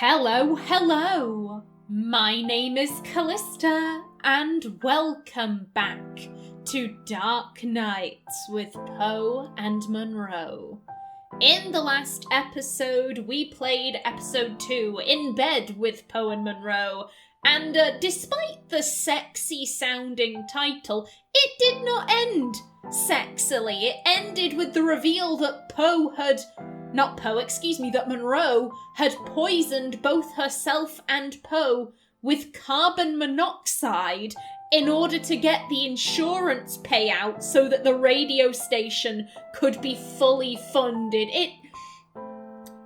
Hello, hello! My name is Callista, and welcome back to Dark Nights with Poe and Munro. In the last episode, we played episode 2, In Bed with Poe and Munro, and despite the sexy-sounding title, it did not end sexily. It ended with the reveal that that Munro had poisoned both herself and Poe with carbon monoxide in order to get the insurance payout so that the radio station could be fully funded.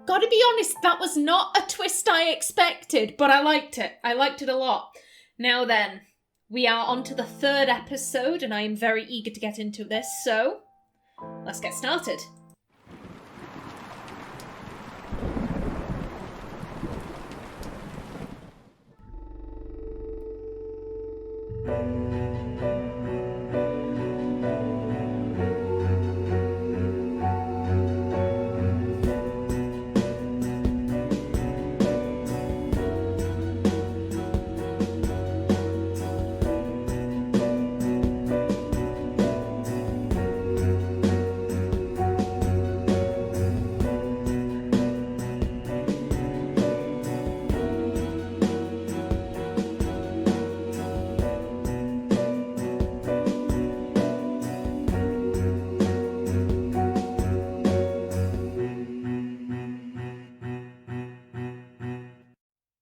Gotta be honest, that was not a twist I expected, but I liked it. I liked it a lot. Now then, we are on to the third episode, and I am very eager to get into this, so let's get started.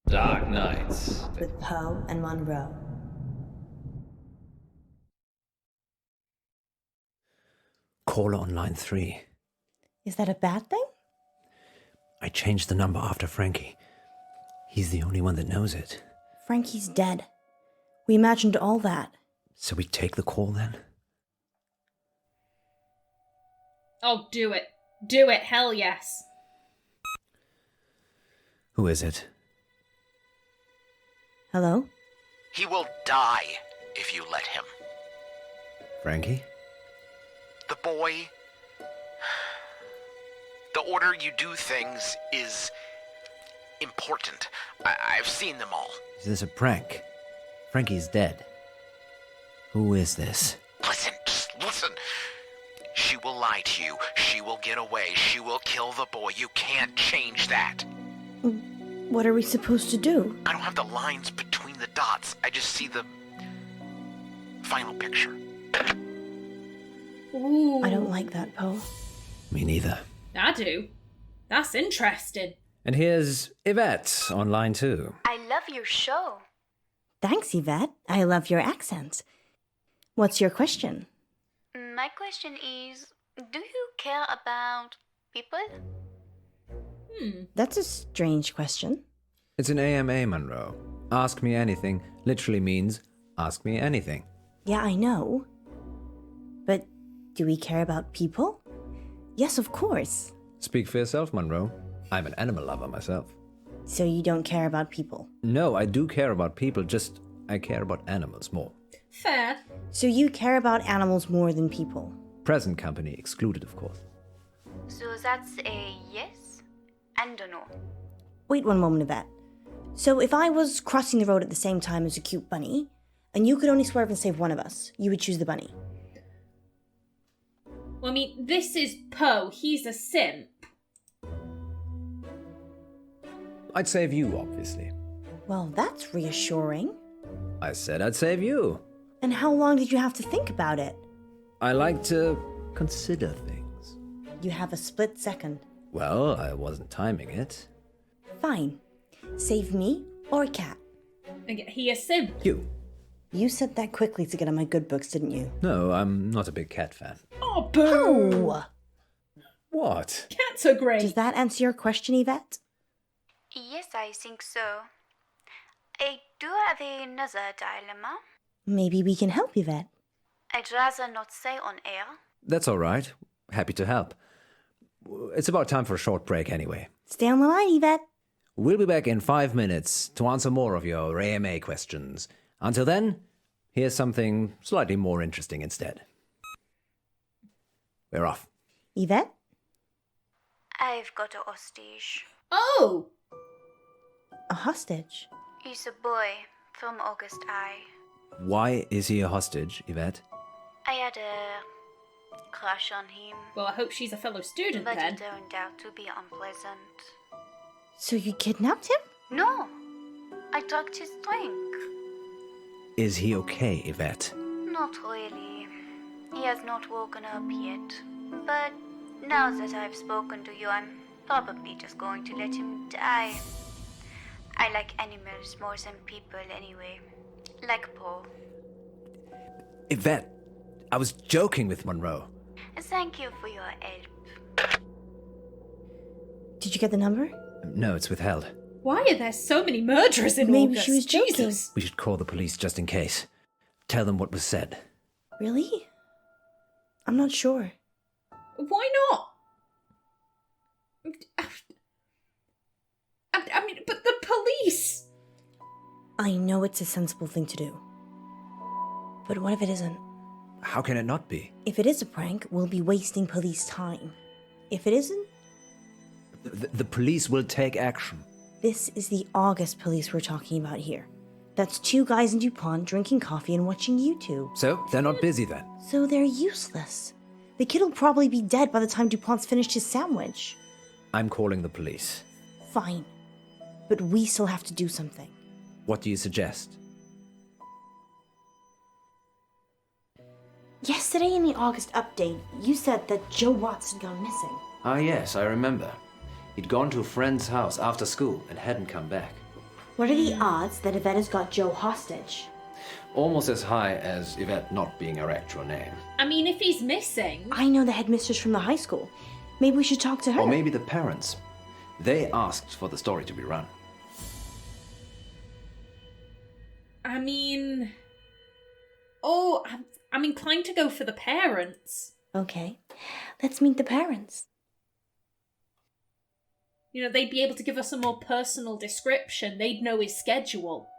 Dark Nights with Poe and Munro. Caller on line 3. Is that a bad thing? I changed the number after Frankie. He's the only one that knows it. Frankie's dead. We imagined all that. So we take the call then? Oh, do it. Do it, hell yes. Who is it? Hello? He will die if you let him. Frankie? The boy... The order you do things is important. I've seen them all. Is this a prank? Frankie's dead. Who is this? Listen, just listen. She will lie to you. She will get away. She will kill the boy. You can't change that. What are we supposed to do? I don't have the lines between the dots. I just see the final picture. Ooh. I don't like that, Poe. Me neither. I do. That's interesting. And here's Yvette on line 2. I love your show. Thanks, Yvette. I love your accent. What's your question? My question is, do you care about people? That's a strange question. It's an AMA, Munro. Ask me anything literally means ask me anything. Yeah, I know. But do we care about people? Yes, of course. Speak for yourself, Munro. I'm an animal lover myself. So you don't care about people? No, I do care about people, just I care about animals more. Fair. So you care about animals more than people? Present company excluded, of course. So that's a yes and a no. Wait one moment, Yvette. So if I was crossing the road at the same time as a cute bunny, and you could only swerve and save one of us, you would choose the bunny? Well, I mean, this is Poe. He's a simp. I'd save you, obviously. Well, that's reassuring. I said I'd save you. And how long did you have to think about it? I like to consider things. You have a split second. Well, I wasn't timing it. Fine. Save me or cat? He a simp. You. You said that quickly to get on my good books, didn't you? No, I'm not a big cat fan. Oh, boo! Oh! What? Cats are great. Does that answer your question, Yvette? Yes, I think so. I do have another dilemma. Maybe we can help, Yvette. I'd rather not say on air. That's all right. Happy to help. It's about time for a short break anyway. Stay on the line, Yvette. We'll be back in 5 minutes to answer more of your AMA questions. Until then, here's something slightly more interesting instead. We're off. Yvette? I've got a hostage. Oh! A hostage? He's a boy from August I. Why is he a hostage, Yvette? I had a crush on him, Well, I hope she's a fellow student but then. it turned out to be unpleasant. So you kidnapped him? No, I drugged his drink. Is he okay, Yvette? Not really. He has not woken up yet. But now that I've spoken to you, I'm probably just going to let him die. I like animals more than people anyway. Like Poe. Yvette, I was joking with Munro. Thank you for your help. Did you get the number? No, it's withheld. Why are there so many murderers in Maybe August? she was joking. Jesus. We should call the police just in case. Tell them what was said. Really? I'm not sure. Why not? I mean, but the police! I know it's a sensible thing to do. But what if it isn't? How can it not be? If it is a prank, we'll be wasting police time. If it isn't, The police will take action. this is the August police we're talking about here. That's 2 guys in DuPont drinking coffee and watching YouTube. So, they're not busy then? So they're useless. The kid will probably be dead by the time DuPont's finished his sandwich. I'm calling the police. Fine. But we still have to do something. What do you suggest? Yesterday in the August update, you said that Joe Watts had gone missing. Ah, yes, I remember. He'd gone to a friend's house after school and hadn't come back. What are the odds that Yvette has got Joe hostage? Almost as high as Yvette not being her actual name. I mean, if he's missing... I know the headmistress from the high school. Maybe we should talk to her. Or maybe the parents. They asked for the story to be run. I mean... Oh, I'm inclined to go for the parents. Okay, let's meet the parents. You know, they'd be able to give us a more personal description. They'd know his schedule.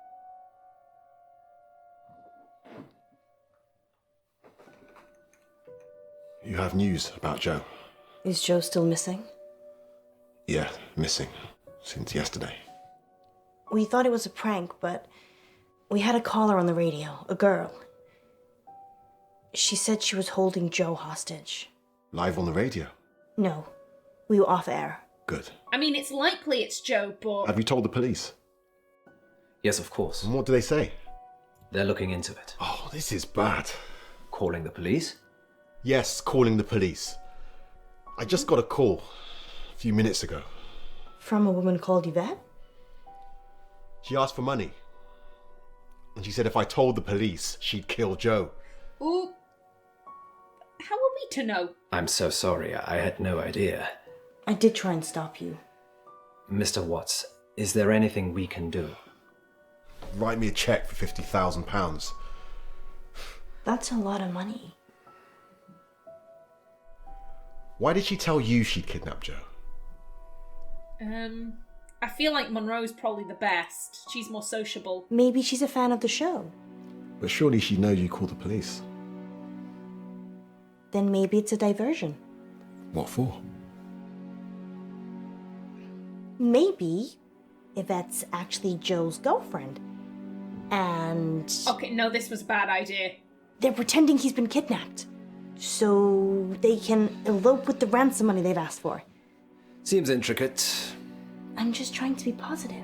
You have news about Joe? Is Joe still missing? Yeah, missing. Since yesterday. We thought it was a prank, but we had a caller on the radio, a girl. She said she was holding Joe hostage. Live on the radio? No, we were off air. Good. I mean, it's likely it's Joe, but... Have you told the police? Yes, of course. And what do they say? They're looking into it. Oh, this is bad. Calling the police? Yes, calling the police. I just got a call a few minutes ago. From a woman called Yvette? She asked for money. And she said if I told the police, she'd kill Joe. Ooh. How are we to know? I'm so sorry, I had no idea. I did try and stop you. Mr. Watts, is there anything we can do? Write me a cheque for £50,000. That's a lot of money. Why did she tell you she'd kidnapped Joe? I feel like Monroe's probably the best. She's more sociable. Maybe she's a fan of the show. But surely she'd know you called the police. Then maybe it's a diversion. What for? Maybe Yvette's actually Joe's girlfriend. And Okay, no, this was a bad idea. they're pretending he's been kidnapped. So they can elope with the ransom money they've asked for. Seems intricate. I'm just trying to be positive.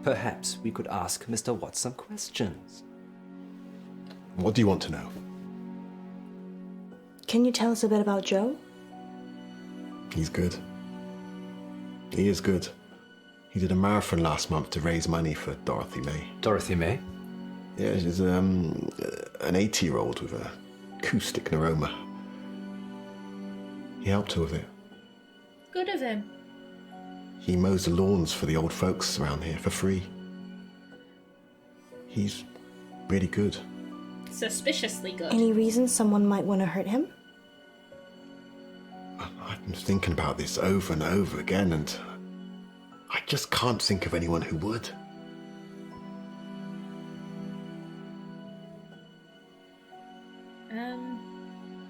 Perhaps we could ask Mr. Watts some questions. What do you want to know? Can you tell us a bit about Joe? He's good. He is good. He did a marathon last month to raise money for Dorothy May. Dorothy May? Yeah, she's an 80-year-old with a acoustic neuroma. He helped her with it. Good of him. He mows the lawns for the old folks around here for free. He's really good. Suspiciously good. Any reason someone might want to hurt him? I've been thinking about this over and over again, and I just can't think of anyone who would.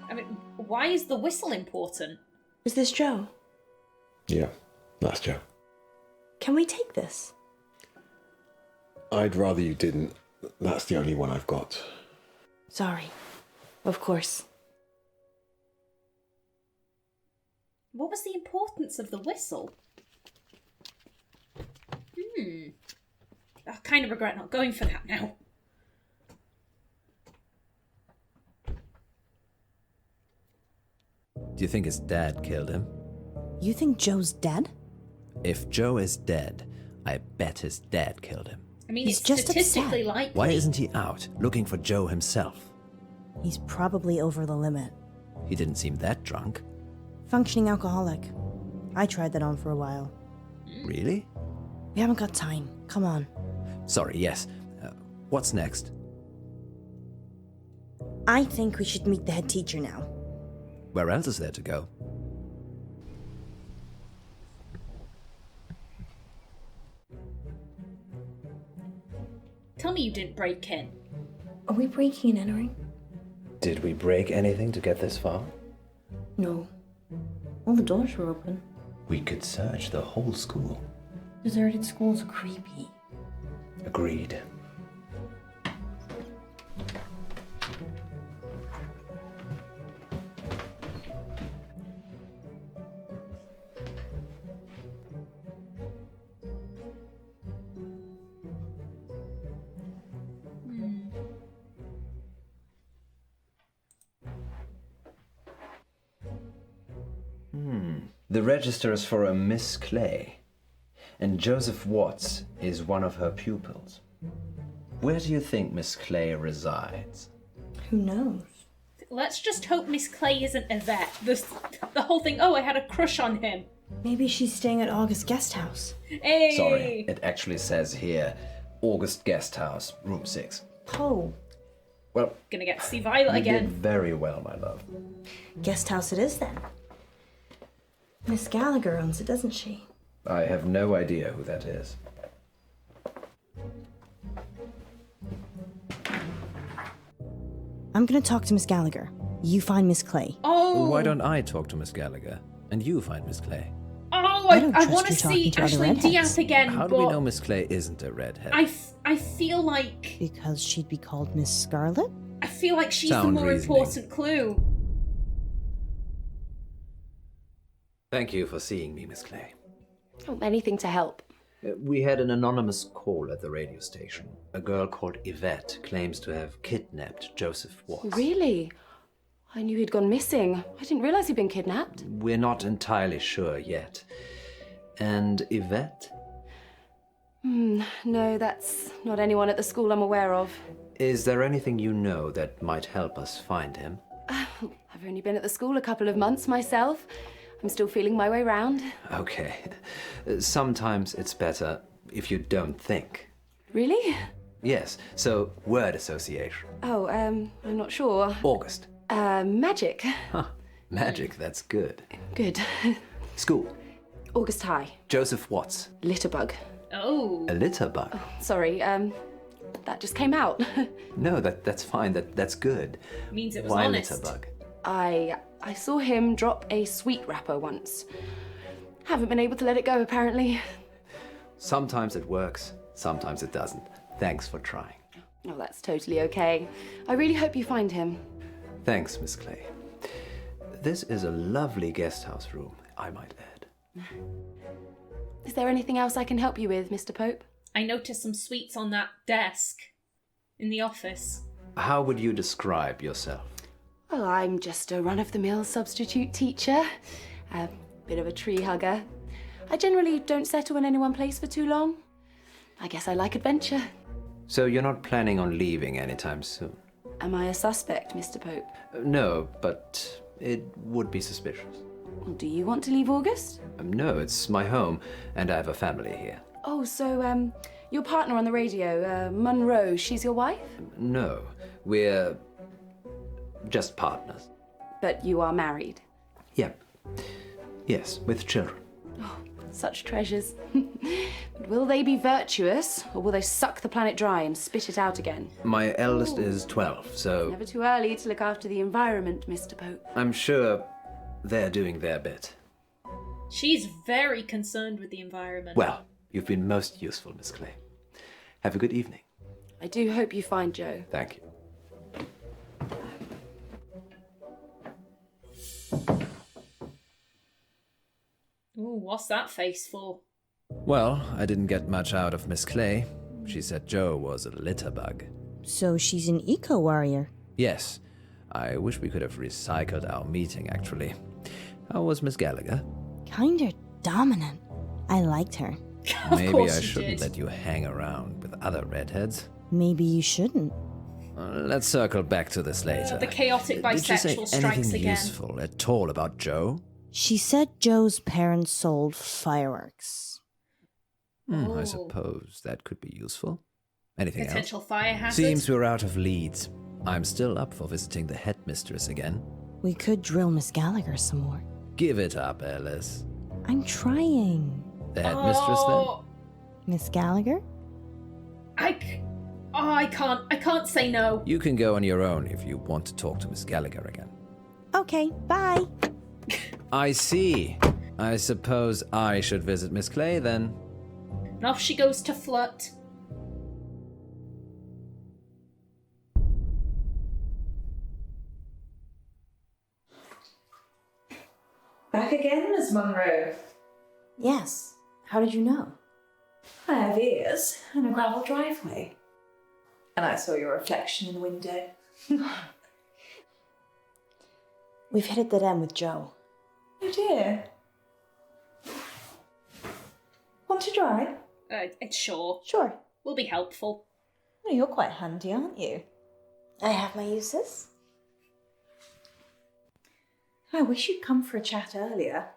I mean, why is the whistle important? Is this Joe? Yeah, that's Joe. Can we take this? I'd rather you didn't. That's the only one I've got. Sorry. Of course. What was the importance of the whistle? I kind of regret not going for that now. Do you think his dad killed him? You think Joe's dead? If Joe is dead, I bet his dad killed him. I mean, He's it's just statistically upset. likely. Why isn't he out, looking for Joe himself? He's probably over the limit. He didn't seem that drunk. Functioning alcoholic. I tried that on for a while. Really? We haven't got time. Come on. Sorry, yes. What's next? I think we should meet the head teacher now. Where else is there to go? Tell me you didn't break in. Are we breaking and entering? Did we break anything to get this far? No. All the doors were open. We could search the whole school. Deserted schools are creepy. Agreed. The register is for a Miss Clay, and Joseph Watts is one of her pupils. Where do you think Miss Clay resides? Who knows? Let's just hope Miss Clay isn't Yvette. The whole thing, oh, I had a crush on him. Maybe she's staying at August Guest House. Hey! Sorry, it actually says here, August Guest House, room 6. Poe. Well, Gonna get to see Violet you again. did very well, my love. Guest house it is then. Miss Gallagher owns it, doesn't she? I have no idea who that is. I'm gonna talk to Miss Gallagher. You find Miss Clay. Oh! Why don't I talk to Miss Gallagher, and you find Miss Clay? Oh, I don't I trust want to you talking see to other Ashley redheads. Diaz again, How do but we know Miss Clay isn't a redhead? I feel like Because she'd be called Miss Scarlet? she's the Sound more reasoning. important clue. Thank you for seeing me, Miss Clay. Oh, anything to help. We had an anonymous call at the radio station. A girl called Yvette claims to have kidnapped Joseph Watts. Really? I knew he'd gone missing. I didn't realize he'd been kidnapped. We're not entirely sure yet. And Yvette? No, that's not anyone at the school I'm aware of. Is there anything you know that might help us find him? I've only been at the school a couple of months myself. I'm still feeling my way round. Okay. Sometimes it's better if you don't think. Really? Yes, so word association. Oh, I'm not sure. August. Magic. Huh. Magic, that's good. Good. School. August High. Joseph Watts. Litterbug. Oh. A litter bug. Sorry, that just came out. No, that's fine. That's good. Means it was Why honest. litter bug? I saw him drop a sweet wrapper once. Haven't been able to let it go, apparently. Sometimes it works, sometimes it doesn't. Thanks for trying. Oh, that's totally okay. I really hope you find him. Thanks, Miss Clay. This is a lovely guest house room, I might add. Is there anything else I can help you with, Mr. Pope? I noticed some sweets on that desk in the office. How would you describe yourself? Oh, I'm just a run-of-the-mill substitute teacher. A bit of a tree hugger. I generally don't settle in any one place for too long. I guess I like adventure. So you're not planning on leaving anytime soon? Am I a suspect, Mr. Pope? No, but it would be suspicious. Do you want to leave August? No, it's my home, and I have a family here. Oh, so, your partner on the radio, Munro, she's your wife? No, we're just partners. But you are married. Yep. Yes, with children. Such treasures. But will they be virtuous, or will they suck the planet dry and spit it out again? My eldest is 12, so Never too early to look after the environment, Mr. Pope. I'm sure they're doing their bit. She's very concerned with the environment. Well, you've been most useful, Miss Clay. Have a good evening. I do hope you find Joe. Thank you. Ooh, what's that face for? Well, I didn't get much out of Miss Clay. She said Joe was a litter bug. So she's an eco-warrior. Yes. I wish we could have recycled our meeting, actually. How was Miss Gallagher? Kinda dominant. I liked her. Maybe I you shouldn't did. let you hang around with other redheads. Maybe you shouldn't. Let's circle back to this later. The chaotic Did she say bisexual strikes anything again. useful at all about Joe? She said Joe's parents sold fireworks. I Oh. suppose that could be useful. Anything Potential else? fire hazard. Seems we're out of leads. I'm still up for visiting the headmistress again. We could drill Miss Gallagher some more. Give it up, Alice. I'm trying. The headmistress, Oh, Miss Gallagher? I can't say no. then? You can go on your own if you want to talk to Miss Gallagher again. Okay, bye. I see. I suppose I should visit Miss Clay then. And off she goes to flirt. Back again, Miss Munro. Yes. How did you know? I have ears and a gravel driveway. And I saw your reflection in the window. We've hit a dead end with Joe. Oh dear. Want to drive? It's sure. Sure. Will be helpful. Well, you're quite handy, aren't you? I have my uses. I wish you'd come for a chat earlier.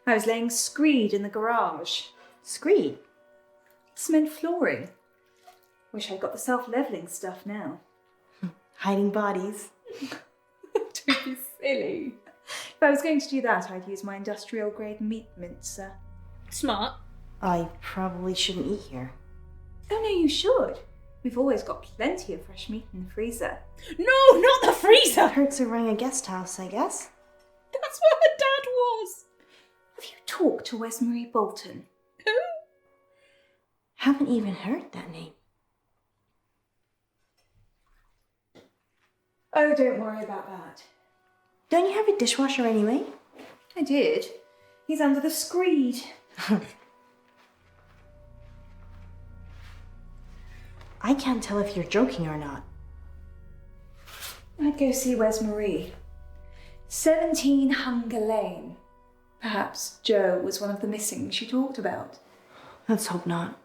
I was laying screed in the garage. Screed. Cement flooring. Wish I'd got the self-levelling stuff now. Hiding bodies. Don't be silly. If I was going to do that, I'd use my industrial-grade meat mincer. Smart. I probably shouldn't eat here. Oh no, you should. We've always got plenty of fresh meat in the freezer. No, not the freezer! Perks are running a guest house, I guess. That's where her dad was. Have you talked to Wes Marie Bolton? Who? Haven't even heard that name. Oh, don't worry about that. Don't you have a dishwasher anyway? I did. He's under the screed. I can't tell if you're joking or not. I'd go see Wes Marie. 17 Hunger Lane. Perhaps Joe was one of the missing she talked about. Let's hope not.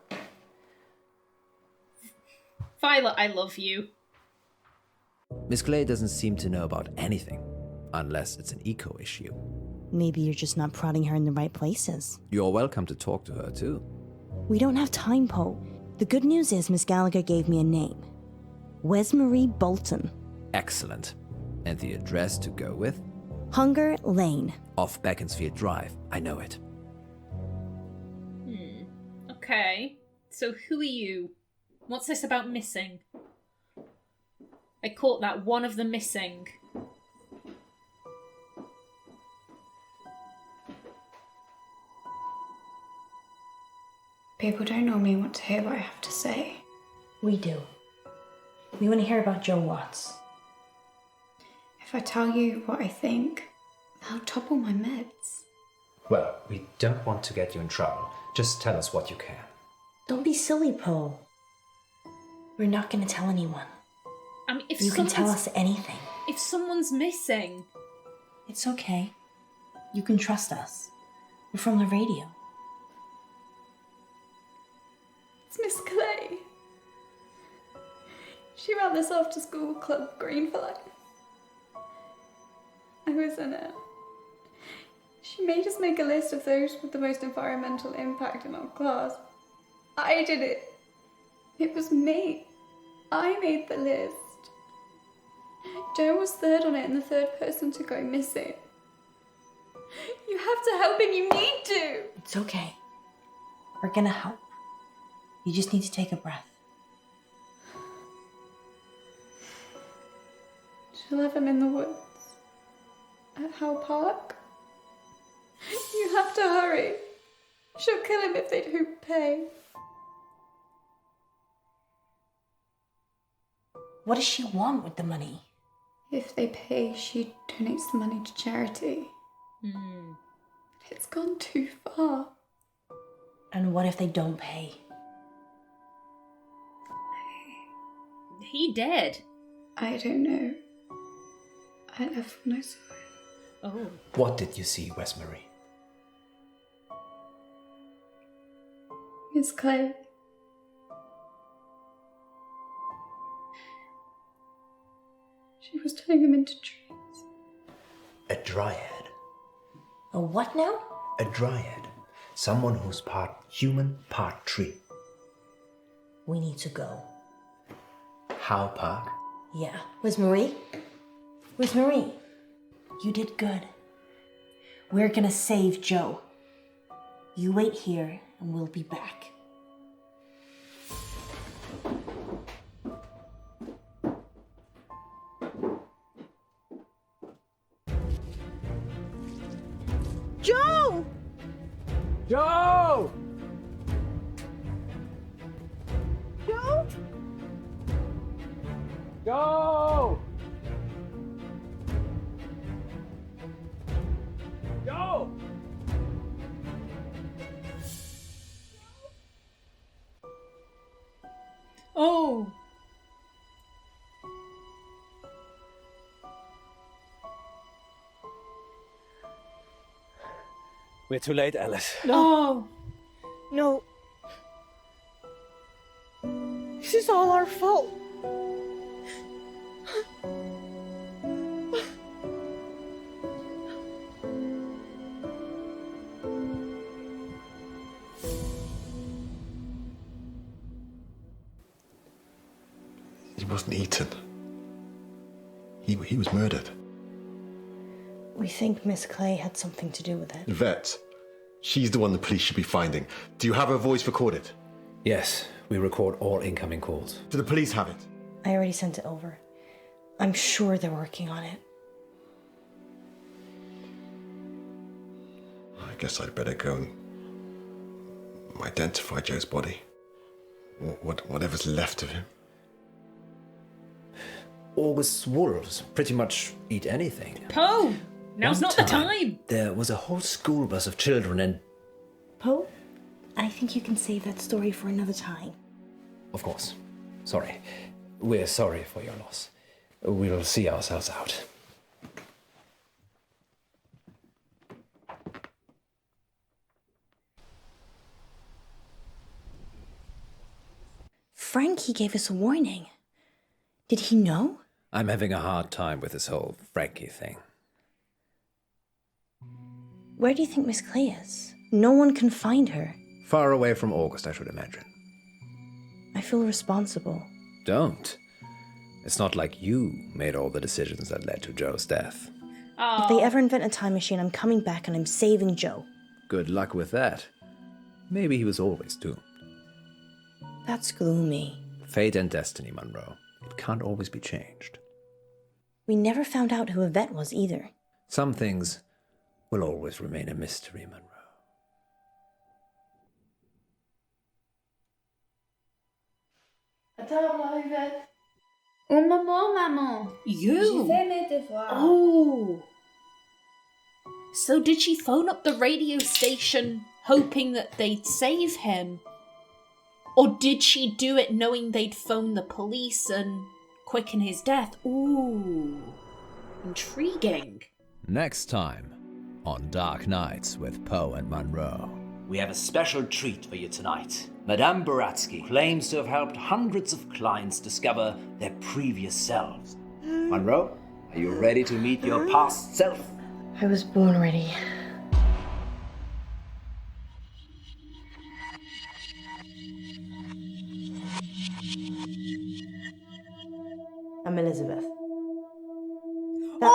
Violet, I love you. Miss Clay doesn't seem to know about anything, unless it's an eco issue. Maybe you're just not prodding her in the right places. You're welcome to talk to her too. We don't have time, Poe. The good news is Miss Gallagher gave me a name. Wes Marie Bolton. Excellent. And the address to go with? Hunger Lane. Off Beaconsfield Drive. I know it. Okay. So who are you? What's this about missing? I caught that, one of the missing. People don't normally want to hear what I have to say. We do. We want to hear about Joe Watts. If I tell you what I think, I'll topple my meds. Well, we don't want to get you in trouble. Just tell us what you can. Don't be silly, Poe. We're not going to tell anyone. I mean, if You can tell someone's- us anything. If someone's missing, It's okay. You can trust us. We're from the radio. It's Miss Clay. She ran this after school club, Green for Life. I was in it. She made us make a list of those with the most environmental impact in our class. I did it. It was me. I made the list. Joe was third on it and the third person to go missing. You have to help him, you need to! It's okay. We're gonna help. You just need to take a breath. She'll have him in the woods. At Howe Park. You have to hurry. She'll kill him if they don't pay. What does she want with the money? If they pay, she donates the money to charity. Hmm. It's gone too far. And what if they don't pay? He dead. I don't know. I left when I saw it. Oh. What did you see, Westmarie? Miss Clay. She was turning them into trees. A dryad. A what now? A dryad. Someone who's part human, part tree. We need to go. How, Park? Yeah. Where's Marie? Where's Marie? You did good. We're gonna save Joe. You wait here and we'll be back. Joe! Joe! Joe? Joe! Joe! Oh. We're too late, Alice. No. No. This is all our fault. He wasn't eaten. He was murdered. We think Miss Clay had something to do with it. Vet, she's the one the police should be finding. Do you have her voice recorded? Yes, we record all incoming calls. Do the police have it? I already sent it over. I'm sure they're working on it. I guess I'd better go and identify Joe's body. Whatever's left of him. August's wolves pretty much eat anything. Poe! Now's One not the time. There was a whole school bus of children and... Poe, I think you can save that story for another time. Of course. Sorry. We're sorry for your loss. We'll see ourselves out. Frankie gave us a warning. Did he know? I'm having a hard time with this whole Frankie thing. Where do you think Miss Clay is? No one can find her. Far away from August, I should imagine. I feel responsible. Don't. It's not like you made all the decisions that led to Joe's death. If they ever invent a time machine, I'm coming back and I'm saving Joe. Good luck with that. Maybe he was always doomed. That's gloomy. Fate and destiny, Munro. It can't always be changed. We never found out who Yvette was either. Some things will always remain a mystery, Munro. Attends, Yvette. Un moment, maman. You? J'ai fait mes devoirs. Oh. So did she phone up the radio station hoping that they'd save him? Or did she do it knowing they'd phone the police and quicken his death? Ooh. Intriguing. Next time on Dark Nights with Poe and Munro. We have a special treat for you tonight. Madame Baratsky claims to have helped hundreds of clients discover their previous selves. Munro, are you ready to meet your past self? I was born ready. I'm Elizabeth. That's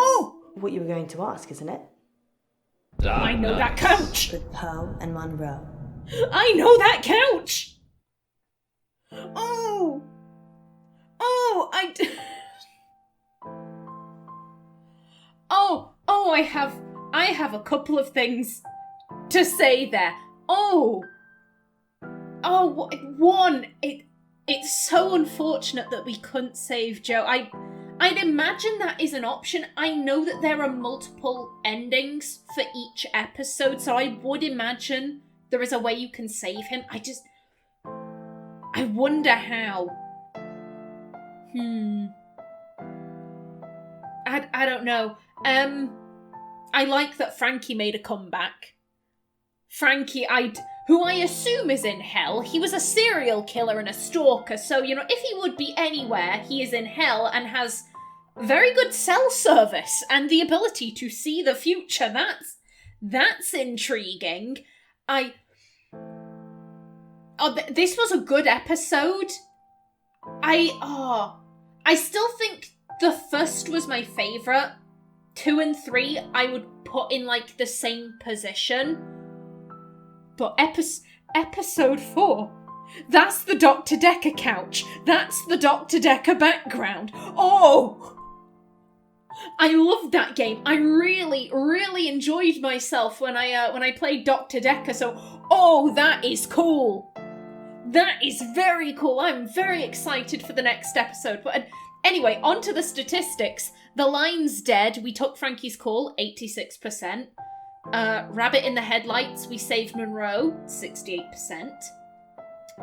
what you were going to ask, isn't it? I know that couch! With Poe and Munro. I know that couch! Oh! Oh, I have a couple of things to say there. One, It's so unfortunate that we couldn't save Joe. I'd imagine that is an option. I know that there are multiple endings for each episode, so I would imagine there is a way you can save him. I wonder how. I don't know. I like that Frankie made a comeback. Frankie, who I assume is in hell. He was a serial killer and a stalker, so, if he would be anywhere, he is in hell and has very good cell service and the ability to see the future. That's intriguing. This was a good episode. I still think the first was my favourite. 2 and 3 I would put in, the same position. But episode 4, that's the Dr. Decker couch. That's the Dr. Decker background. Oh! I loved that game. I really, really enjoyed myself when I played Dr. Decker, so, that is cool. That is very cool. I'm very excited for the next episode. But anyway, on to the statistics. The line's dead. We took Frankie's call, 86%. Rabbit in the headlights, we saved Munro, 68%.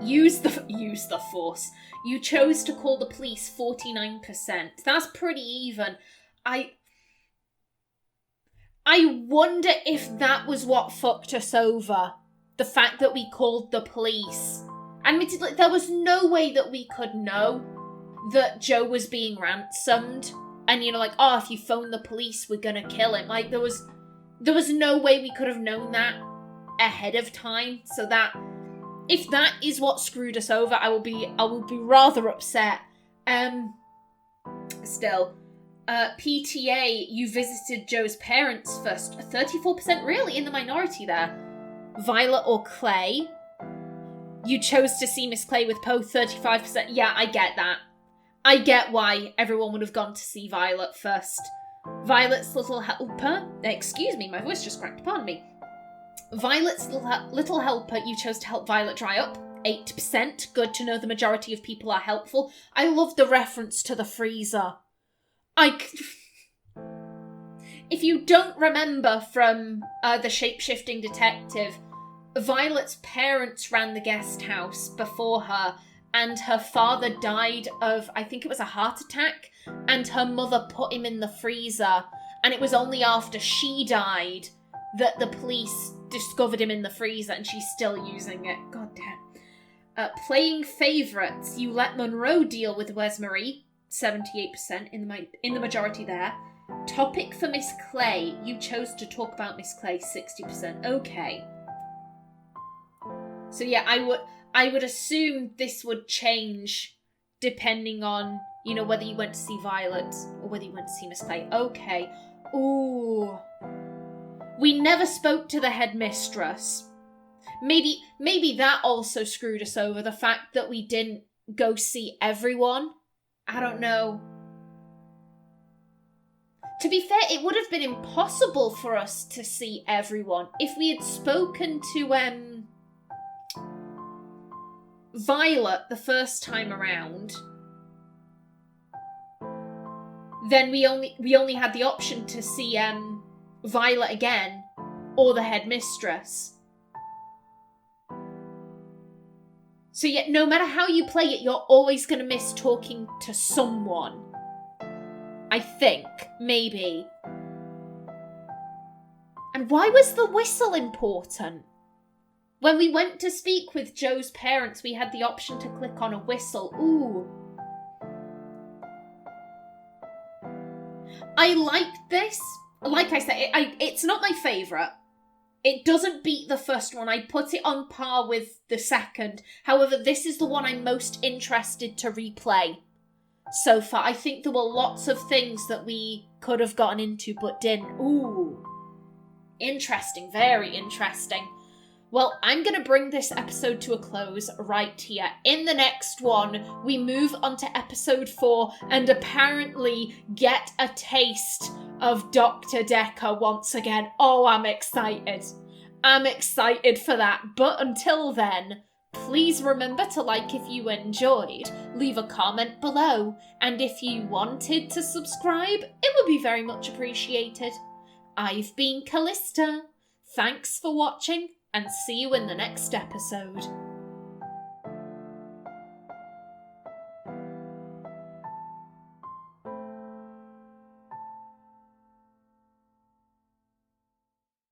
Use the force. You chose to call the police, 49%. That's pretty even. I wonder if that was what fucked us over. The fact that we called the police. Admittedly, there was no way that we could know that Joe was being ransomed. And, if you phone the police, we're gonna kill him. There was no way we could have known that ahead of time. So that, if that is what screwed us over, I will be rather upset. Still, PTA, you visited Joe's parents first. 34% really in the minority there. Violet or Clay? You chose to see Miss Clay with Poe, 35%. Yeah, I get that. I get why everyone would have gone to see Violet first. Violet's little helper. Excuse me, my voice just cracked, pardon me. Violet's little helper, you chose to help Violet dry up. 8%. Good to know the majority of people are helpful. I love the reference to the freezer. If you don't remember from the shape-shifting detective, Violet's parents ran the guest house before her, and her father died of, I think it was a heart attack, and her mother put him in the freezer, and it was only after she died that the police discovered him in the freezer, and she's still using it. God damn. Playing favourites, you let Munro deal with Where's Marie, 78% in the majority there. Topic for Miss Clay, you chose to talk about Miss Clay, 60%. Okay. So yeah, I would assume this would change depending on, whether you went to see Violet or whether you went to see Miss Clay. Okay. Ooh. We never spoke to the headmistress. Maybe that also screwed us over, the fact that we didn't go see everyone. I don't know. To be fair, it would have been impossible for us to see everyone. If we had spoken to Violet the first time around, then we only had the option to see Violet again or the headmistress. So yeah, no matter how you play it, you're always going to miss talking to someone. I think, maybe. And why was the whistle important? When we went to speak with Joe's parents, we had the option to click on a whistle. Ooh. I liked this. Like I said, it's not my favourite. It doesn't beat the first one. I'd put it on par with the second. However, this is the one I'm most interested to replay so far. I think there were lots of things that we could have gotten into but didn't. Ooh. Interesting. Very interesting. Well, I'm going to bring this episode to a close right here. In the next one, we move on to episode 4 and apparently get a taste of Dr. Decker once again. Oh, I'm excited. I'm excited for that. But until then, Please remember to like if you enjoyed, leave a comment below, and if you wanted to subscribe, it would be very much appreciated. I've been Callista. Thanks for watching, and see you in the next episode.